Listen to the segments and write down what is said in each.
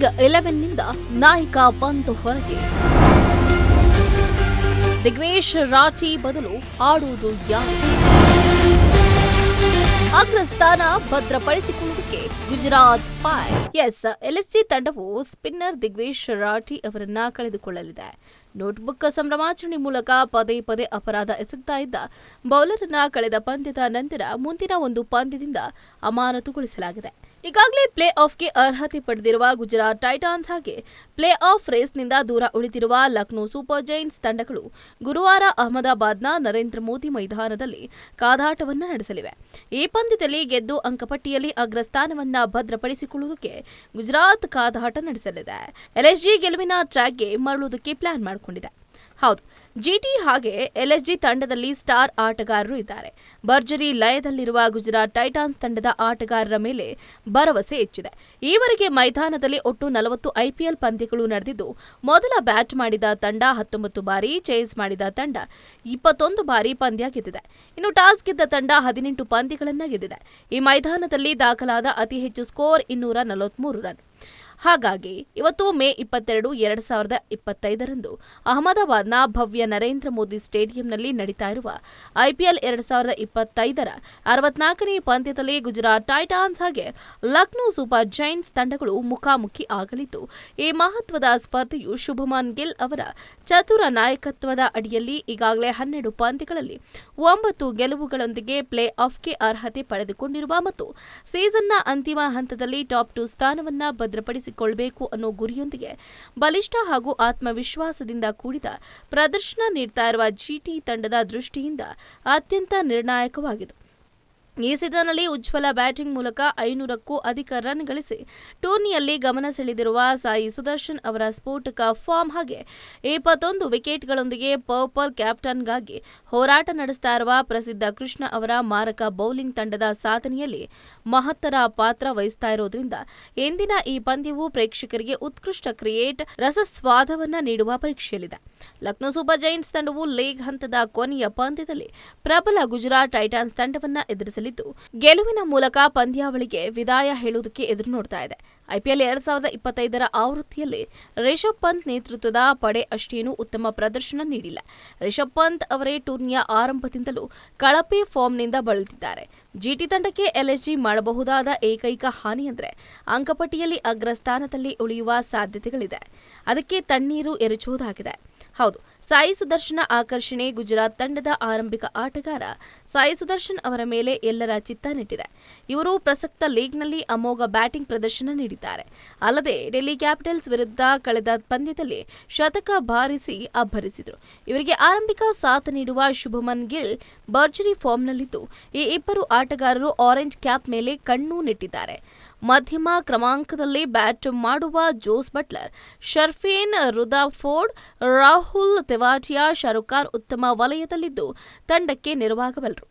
Playing 11ನಿಂದ ನಾಯಕ ಪಂತ್ ಹೊರಗೆ. ದಿಗ್ವೇಶ್ ರಾಠಿ ಬದಲು ಆಡುವುದು ಯಾರು? ಅಗ್ರಸ್ಥಾನ ಭದ್ರಪಡಿಸಿಕೊಳ್ಳುವುದಕ್ಕೆ ಗುಜರಾತ್ ಫೈರ್. ಎಲ್ಎಸ್ಜಿ ತಂಡವು ಸ್ಪಿನ್ನರ್ ದಿಗ್ವೇಶ್ ರಾಠಿ ಅವರನ್ನ ಕಳೆದುಕೊಳ್ಳಲಿದೆ. ನೋಟ್ಬುಕ್ ಸಂಭ್ರಮಾಚರಣೆ ಮೂಲಕ ಪದೇ ಪದೇ ಅಪರಾಧ ಎಸಗ್ತಾ ಇದ್ದ ಬೌಲರ್ ಅನ್ನ ಕಳೆದ ಪಂದ್ಯದ ನಂತರ ಮುಂದಿನ ಒಂದು ಪಂದ್ಯದಿಂದ ಅಮಾನತುಗೊಳಿಸಲಾಗಿದೆ. ಈಗಾಗಲೇ ಪ್ಲೇ ಆಫ್ಗೆ ಅರ್ಹತೆ ಪಡೆದಿರುವ ಗುಜರಾತ್ ಟೈಟಾನ್ಸ್ ಹಾಗೆ ಪ್ಲೇ ಆಫ್ ರೇಸ್ನಿಂದ ದೂರ ಉಳಿದಿರುವ ಲಕ್ನೋ ಸೂಪರ್ ಜೈಂಟ್ಸ್ ತಂಡಗಳು ಗುರುವಾರ ಅಹಮದಾಬಾದ್ನ ನರೇಂದ್ರ ಮೋದಿ ಮೈದಾನದಲ್ಲಿ ಕಾದಾಟವನ್ನು ನಡೆಸಲಿವೆ. ಈ ಪಂದ್ಯದಲ್ಲಿ ಗೆದ್ದು ಅಂಕಪಟ್ಟಿಯಲ್ಲಿ ಅಗ್ರಸ್ಥಾನವನ್ನ ಭದ್ರಪಡಿಸಿಕೊಳ್ಳುವುದಕ್ಕೆ ಗುಜರಾತ್ ಕಾದಾಟ ನಡೆಸಲಿದೆ. ಎಲ್ಎಸ್ಜಿ ಗೆಲುವಿನ ಟ್ರ್ಯಾಕ್ಗೆ ಮರಳುವುದಕ್ಕೆ ಪ್ಲಾನ್ ಮಾಡಿಕೊಂಡಿದೆ. ಹೌದು, ಜಿಟಿ ಹಾಗೆ ಎಲ್ಎಸ್ಜಿ ತಂಡದಲ್ಲಿ ಸ್ಟಾರ್ ಆಟಗಾರರು ಇದ್ದಾರೆ. ಭರ್ಜರಿ ಲಯದಲ್ಲಿರುವ ಗುಜರಾತ್ ಟೈಟಾನ್ಸ್ ತಂಡದ ಆಟಗಾರರ ಮೇಲೆ ಭರವಸೆ ಹೆಚ್ಚಿದೆ. ಈವರೆಗೆ ಮೈದಾನದಲ್ಲಿ ಒಟ್ಟು 40 ಐಪಿಎಲ್ ಪಂದ್ಯಗಳು ನಡೆದಿದ್ದು, ಮೊದಲ ಬ್ಯಾಟ್ ಮಾಡಿದ ತಂಡ 19 ಬಾರಿ, ಚೇಸ್ ಮಾಡಿದ ತಂಡ 21 ಬಾರಿ ಪಂದ್ಯ ಗೆದ್ದಿದೆ. ಇನ್ನು ಟಾಸ್ ಗೆದ್ದ ತಂಡ 18 ಪಂದ್ಯಗಳನ್ನು ಗೆದ್ದಿದೆ. ಈ ಮೈದಾನದಲ್ಲಿ ದಾಖಲಾದ ಅತಿ ಹೆಚ್ಚು ಸ್ಕೋರ್ 243 ರನ್. ಹಾಗಾಗಿ ಇವತ್ತು ಮೇ 22, 2025ರಂದು ಅಹಮದಾಬಾದ್ನ ಭವ್ಯ ನರೇಂದ್ರ ಮೋದಿ ಸ್ಟೇಡಿಯಂನಲ್ಲಿ ನಡೀತಾ ಇರುವ ಐಪಿಎಲ್ 2025ರ 64ನೇ ಪಂದ್ಯದಲ್ಲಿ ಗುಜರಾತ್ ಟೈಟಾನ್ಸ್ ಹಾಗೆ ಲಕ್ನೋ ಸೂಪರ್ ಜೈಂಟ್ಸ್ ತಂಡಗಳು ಮುಖಾಮುಖಿ ಆಗಲಿದ್ದು, ಈ ಮಹತ್ವದ ಸ್ಪರ್ಧೆಯು ಶುಭಮನ್ ಗಿಲ್ ಅವರ ಚತುರ ನಾಯಕತ್ವದ ಅಡಿಯಲ್ಲಿ ಈಗಾಗಲೇ 12 ಪಂದ್ಯಗಳಲ್ಲಿ 9 ಗೆಲುವುಗಳೊಂದಿಗೆ ಪ್ಲೇ ಆಫ್ಗೆ ಅರ್ಹತೆ ಪಡೆದುಕೊಂಡಿರುವ ಮತ್ತು ಸೀಸನ್ನ ಅಂತಿಮ ಹಂತದಲ್ಲಿ ಟಾಪ್ 2 ಸ್ಥಾನವನ್ನ ಭದ್ರಪಡಿಸಿಕೊಳ್ಳಬೇಕು ಅನ್ನೋ ಗುರಿಯೊಂದಿಗೆ ಬಲಿಷ್ಠ ಹಾಗೂ ಆತ್ಮವಿಶ್ವಾಸದಿಂದ ಕೂಡಿದ ಪ್ರದರ್ಶನ ನೀಡ್ತಾ ಇರುವ ಜಿಟಿ ತಂಡದ ದೃಷ್ಟಿಯಿಂದ ಅತ್ಯಂತ ನಿರ್ಣಾಯಕವಾಗಿದೆ. ಈ ಸೀಸನ್ನಲ್ಲಿ ಉಜ್ವಲ ಬ್ಯಾಟಿಂಗ್ ಮೂಲಕ 500ಕ್ಕೂ ಅಧಿಕ ರನ್ ಗಳಿಸಿ ಟೂರ್ನಿಯಲ್ಲಿ ಗಮನ ಸೆಳೆದಿರುವ ಸಾಯಿ ಸುದರ್ಶನ್ ಅವರ ಸ್ಫೋಟಕ ಫಾರ್ಮ್ ಹಾಗೆ 21 ವಿಕೆಟ್ಗಳೊಂದಿಗೆ ಪರ್ಪಲ್ ಕ್ಯಾಪ್ಟನ್ಗಾಗಿ ಹೋರಾಟ ನಡೆಸ್ತಾ ಇರುವ ಪ್ರಸಿದ್ಧ ಕೃಷ್ಣ ಅವರ ಮಾರಕ ಬೌಲಿಂಗ್ ತಂಡದ ಸಾಧನೆಯಲ್ಲಿ ಮಹತ್ತರ ಪಾತ್ರ ವಹಿಸ್ತಾ ಇರೋದ್ರಿಂದ ಇಂದಿನ ಈ ಪಂದ್ಯವು ಪ್ರೇಕ್ಷಕರಿಗೆ ಉತ್ಕೃಷ್ಟ ಕ್ರಿಯೇಟ್ ರಸಸ್ವಾದವನ್ನ ನೀಡುವ ಪರೀಕ್ಷೆಯಲ್ಲಿದೆ. ಲಕ್ನೋ ಸೂಪರ್ ಜೈಂಟ್ಸ್ ತಂಡವು ಲೀಗ್ ಹಂತದ ಕೊನೆಯ ಪಂದ್ಯದಲ್ಲಿ ಪ್ರಬಲ ಗುಜರಾತ್ ಟೈಟಾನ್ಸ್ ತಂಡವನ್ನ ಎದುರಿಸಲಿದ್ದು, ಗೆಲುವಿನ ಮೂಲಕ ಪಂದ್ಯಾವಳಿಗೆ ವಿದಾಯ ಹೇಳುವುದಕ್ಕೆ ಎದುರು ನೋಡ್ತಾ ಇದೆ. ಐಪಿಎಲ್ 2025ರ ಆವೃತ್ತಿಯಲ್ಲಿ ರಿಷಬ್ ಪಂತ್ ನೇತೃತ್ವದ ಪಡೆ ಅಷ್ಟೇನೂ ಉತ್ತಮ ಪ್ರದರ್ಶನ ನೀಡಿಲ್ಲ. ರಿಷಬ್ ಪಂತ್ ಅವರೇ ಟೂರ್ನಿಯ ಆರಂಭದಿಂದಲೂ ಕಳಪೆ ಫಾರ್ಮ್ನಿಂದ ಬಳಲಿದ್ದಾರೆ. ಜಿಟಿ ತಂಡಕ್ಕೆ ಎಲ್ಎಸ್ಜಿ ಮಾಡಬಹುದಾದ ಏಕೈಕ ಹಾನಿ ಅಂದ್ರೆ ಅಂಕಪಟ್ಟಿಯಲ್ಲಿ ಅಗ್ರಸ್ಥಾನದಲ್ಲಿ ಉಳಿಯುವ ಸಾಧ್ಯತೆಗಳಿದೆ. ಅದಕ್ಕೆ ತಣ್ಣೀರು ಎರಚುವುದಾಗಿದೆ. ಹೌದು, ಸಾಯಿ ಸುದರ್ಶನ ಆಕರ್ಷಣೆ ಗುಜರಾತ್ ತಂಡದ ಆರಂಭಿಕ ಆಟಗಾರ ಸಾಯಿ ಸುದರ್ಶನ್ ಅವರ ಮೇಲೆ ಎಲ್ಲರ ಚಿತ್ತ ನೆಟ್ಟಿದೆ. ಇವರು ಪ್ರಸಕ್ತ ಲೀಗ್ನಲ್ಲಿ ಅಮೋಘ ಬ್ಯಾಟಿಂಗ್ ಪ್ರದರ್ಶನ ನೀಡಿದ್ದಾರೆ. ಅಲ್ಲದೆ ಡೆಲ್ಲಿ ಕ್ಯಾಪಿಟಲ್ಸ್ ವಿರುದ್ಧ ಕಳೆದ ಪಂದ್ಯದಲ್ಲಿ ಶತಕ ಬಾರಿಸಿ ಅಬ್ಬರಿಸಿದರು. ಇವರಿಗೆ ಆರಂಭಿಕ ಸಾಥ್ ನೀಡುವ ಶುಭಮನ್ ಗಿಲ್ ಭರ್ಜರಿ ಫಾರ್ಮ್ನಲ್ಲಿದ್ದು, ಈ ಇಬ್ಬರು ಆಟಗಾರರು ಆರೆಂಜ್ ಕ್ಯಾಪ್ ಮೇಲೆ ಕಣ್ಣು ನೆಟ್ಟಿದ್ದಾರೆ. ಮಧ್ಯಮ ಕ್ರಮಾಂಕದಲ್ಲಿ ಬ್ಯಾಟ್ ಮಾಡುವ Jos Buttler, Sherfane Rutherford, Rahul Tewatia, Shahrukh Khan ಉತ್ತಮ ವಲಯದಲ್ಲಿದ್ದು ತಂಡಕ್ಕೆ ನೆರವಾಗಬಲ್ಲರು.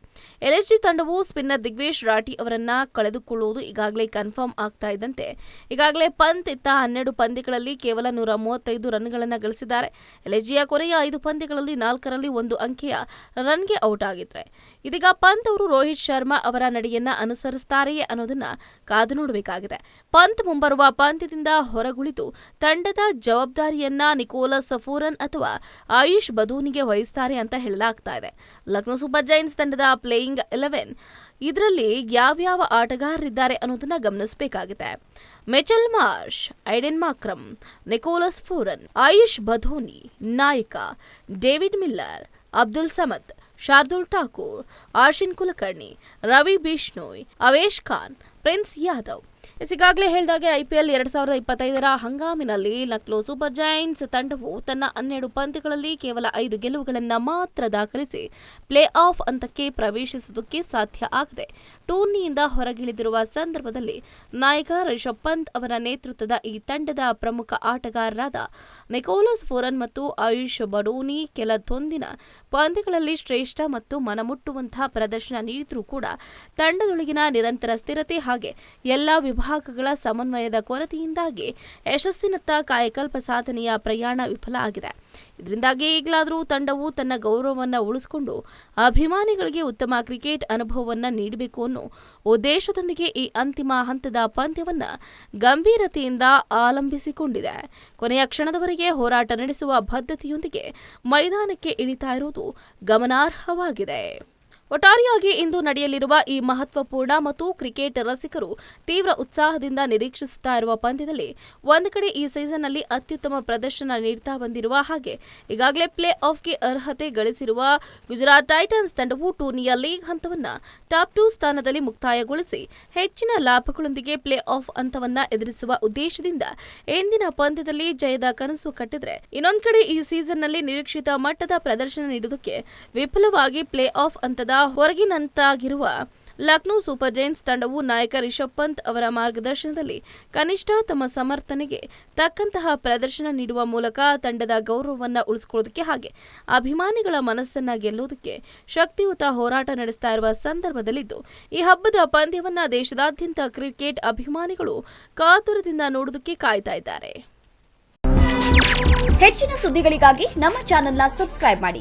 ಎಲ್ಎಸ್ಜಿ ತಂಡವು ಸ್ಪಿನ್ನರ್ ದಿಗ್ವೇಶ್ ರಾಠಿ ಅವರನ್ನ ಕಳೆದುಕೊಳ್ಳುವುದು ಈಗಾಗಲೇ ಕನ್ಫರ್ಮ್ ಆಗ್ತಾ ಇದ್ದಂತೆ ಈಗಾಗಲೇ ಪಂತ್ ಇತ್ತ 12 ಪಂದ್ಯಗಳಲ್ಲಿ ಕೇವಲ 135 ರನ್ಗಳನ್ನು ಗಳಿಸಿದ್ದಾರೆ. ಎಲ್ಎಸ್ಜಿಯ ಕೊನೆಯ 5 ಪಂದ್ಯಗಳಲ್ಲಿ 4ರಲ್ಲಿ 1 ಅಂಕೆಯ ರನ್ಗೆ ಔಟ್ ಆಗಿದ್ರೆ, ಇದೀಗ ಪಂತ್ ಅವರು ರೋಹಿತ್ ಶರ್ಮಾ ಅವರ ನಡೆಯನ್ನ ಅನುಸರಿಸುತ್ತಾರೆಯೇ ಅನ್ನೋದನ್ನ ಕಾದು ನೋಡಬೇಕಾಗಿದೆ. ಪಂತ್ ಮುಂಬರುವ ಪಂದ್ಯದಿಂದ ಹೊರಗುಳಿದು ತಂಡದ ಜವಾಬ್ದಾರಿಯನ್ನ ನಿಕೋಲಸ್ ಪೂರನ್ ಅಥವಾ ಆಯುಷ್ ಬದೂನಿಗೆ ವಹಿಸುತ್ತಾರೆ ಅಂತ ಹೇಳಲಾಗ್ತಾ ಇದೆ. ಲಕ್ನೋ ಸೂಪರ್ ಜೈಂಟ್ಸ್ ತಂಡದ ಪ್ಲೇಯಿಂಗ್ 11 ಇದರಲ್ಲಿ ಯಾವ್ಯಾವ ಆಟಗಾರರಿದ್ದಾರೆ ಅನ್ನೋದನ್ನ ಗಮನಿಸಬೇಕಾಗಿದೆ. Mitchell Marsh, Aiden Markram, Nicholas Pooran, Ayush Badoni, ನಾಯಕ David Miller, Abdul Samad, Shardul Thakur, Arshin Kulkarni, Ravi Bishnoi, Avesh Khan, Prince Yadav. ಈಗಾಗಲೇ ಹೇಳಿದಾಗೆ ಐಪಿಎಲ್ 2025ರ ಹಂಗಾಮಿನಲ್ಲಿ ಲಕ್ನೋ ಸೂಪರ್ ಜೈಂಟ್ಸ್ ತಂಡವು ತನ್ನ 12 ಪಂದ್ಯಗಳಲ್ಲಿ ಕೇವಲ 5 ಗೆಲುವುಗಳನ್ನು ಮಾತ್ರ ದಾಖಲಿಸಿ ಪ್ಲೇ ಆಫ್ ಹಂತಕ್ಕೆ ಪ್ರವೇಶಿಸುವುದಕ್ಕೆ ಸಾಧ್ಯ ಆಗಿದೆ. ಟೂರ್ನಿಯಿಂದ ಹೊರಗಿಳಿದಿರುವ ಸಂದರ್ಭದಲ್ಲಿ ನಾಯಕ ರಿಷಬ್ ಪಂತ್ ಅವರ ನೇತೃತ್ವದ ಈ ತಂಡದ ಪ್ರಮುಖ ಆಟಗಾರರಾದ ನಿಕೋಲಸ್ ಪೂರನ್ ಮತ್ತು ಆಯುಷ್ ಬಡೋನಿ ಕೆಲದೊಂದಿನ ಪಂದ್ಯಗಳಲ್ಲಿ ಶ್ರೇಷ್ಠ ಮತ್ತು ಮನಮುಟ್ಟುವಂತಹ ಪ್ರದರ್ಶನ ನೀಡಿದರೂ ಕೂಡ ತಂಡದೊಳಗಿನ ನಿರಂತರ ಸ್ಥಿರತೆ ಹಾಗೆ ಎಲ್ಲಾ ವಿಭಾಗಗಳ ಸಮನ್ವಯದ ಕೊರತೆಯಿಂದಾಗಿ ಯಶಸ್ಸಿನತ್ತ ಕಾಯಕಲ್ಪ ಸಾಧನೆಯ ಪ್ರಯಾಣ ವಿಫಲ ಆಗಿದೆ. ಇದರಿಂದಾಗಿ ಈಗಲಾದರೂ ತಂಡವು ತನ್ನ ಗೌರವವನ್ನು ಉಳಿಸಿಕೊಂಡು ಅಭಿಮಾನಿಗಳಿಗೆ ಉತ್ತಮ ಕ್ರಿಕೆಟ್ ಅನುಭವವನ್ನು ನೀಡಬೇಕು ಅನ್ನೋ ಉದ್ದೇಶದೊಂದಿಗೆ ಈ ಅಂತಿಮ ಹಂತದ ಪಂದ್ಯವನ್ನು ಗಂಭೀರತೆಯಿಂದ ಆಲಂಬಿಸಿಕೊಂಡಿದೆ. ಕೊನೆಯ ಕ್ಷಣದವರೆಗೆ ಹೋರಾಟ ನಡೆಸುವ ಬದ್ಧತೆಯೊಂದಿಗೆ ಮೈದಾನಕ್ಕೆ ಇಳಿತಾ ಇರುವುದು ಗಮನಾರ್ಹವಾಗಿದೆ. ಒಟ್ಟಾರೆಯಾಗಿ ಇಂದು ನಡೆಯಲಿರುವ ಈ ಮಹತ್ವಪೂರ್ಣ ಮತ್ತು ಕ್ರಿಕೆಟ್ ರಸಿಕರು ತೀವ್ರ ಉತ್ಸಾಹದಿಂದ ನಿರೀಕ್ಷಿಸುತ್ತಾ ಇರುವ ಪಂದ್ಯದಲ್ಲಿ ಒಂದು ಕಡೆ ಈ ಸೀಸನ್ನಲ್ಲಿ ಅತ್ಯುತ್ತಮ ಪ್ರದರ್ಶನ ನೀಡುತ್ತಾ ಬಂದಿರುವ ಹಾಗೆ ಈಗಾಗಲೇ ಪ್ಲೇ ಆಫ್ಗೆ ಅರ್ಹತೆ ಗಳಿಸಿರುವ ಗುಜರಾತ್ ಟೈಟನ್ಸ್ ತಂಡವು ಟೂರ್ನಿಯ ಲೀಗ್ ಹಂತವನ್ನು ಟಾಪ್ 2 ಸ್ಥಾನದಲ್ಲಿ ಮುಕ್ತಾಯಗೊಳಿಸಿ ಹೆಚ್ಚಿನ ಲಾಭಗಳೊಂದಿಗೆ ಪ್ಲೇ ಆಫ್ ಹಂತವನ್ನು ಎದುರಿಸುವ ಉದ್ದೇಶದಿಂದ ಇಂದಿನ ಪಂದ್ಯದಲ್ಲಿ ಜಯದ ಕನಸು ಕಟ್ಟಿದ್ರೆ, ಇನ್ನೊಂದು ಕಡೆ ಈ ಸೀಸನ್ನಲ್ಲಿ ನಿರೀಕ್ಷಿತ ಮಟ್ಟದ ಪ್ರದರ್ಶನ ನೀಡುವುದಕ್ಕೆ ವಿಫಲವಾಗಿ ಪ್ಲೇ ಆಫ್ ಹಂತದ ಹೊರಗಿನಂತಾಗಿರುವ ಲಕ್ನೋ ಸೂಪರ್ ಜೈಂಟ್ಸ್ ತಂಡವು ನಾಯಕ ರಿಷಬ್ ಪಂತ್ ಅವರ ಮಾರ್ಗದರ್ಶನದಲ್ಲಿ ಕನಿಷ್ಠ ತಮ್ಮ ಸಮರ್ಥನೆಗೆ ತಕ್ಕಂತಹ ಪ್ರದರ್ಶನ ನೀಡುವ ಮೂಲಕ ತಂಡದ ಗೌರವವನ್ನು ಉಳಿಸಿಕೊಳ್ಳುವುದಕ್ಕೆ ಹಾಗೆ ಅಭಿಮಾನಿಗಳ ಮನಸ್ಸನ್ನ ಗೆಲ್ಲುವುದಕ್ಕೆ ಶಕ್ತಿಯುತ ಹೋರಾಟ ನಡೆಸ್ತಾ ಇರುವ ಸಂದರ್ಭದಲ್ಲಿದ್ದು ಈ ಹಬ್ಬದ ಪಂದ್ಯವನ್ನ ದೇಶದಾದ್ಯಂತ ಕ್ರಿಕೆಟ್ ಅಭಿಮಾನಿಗಳು ಕಾತುರದಿಂದ ನೋಡುವುದಕ್ಕೆ ಕಾಯ್ತಾ ಇದ್ದಾರೆ. ಹೆಚ್ಚಿನ ಸುದ್ದಿಗಳಿಗಾಗಿ ನಮ್ಮ ಚಾನೆಲ್ನ ಸಬ್ಸ್ಕ್ರೈಬ್ ಮಾಡಿ,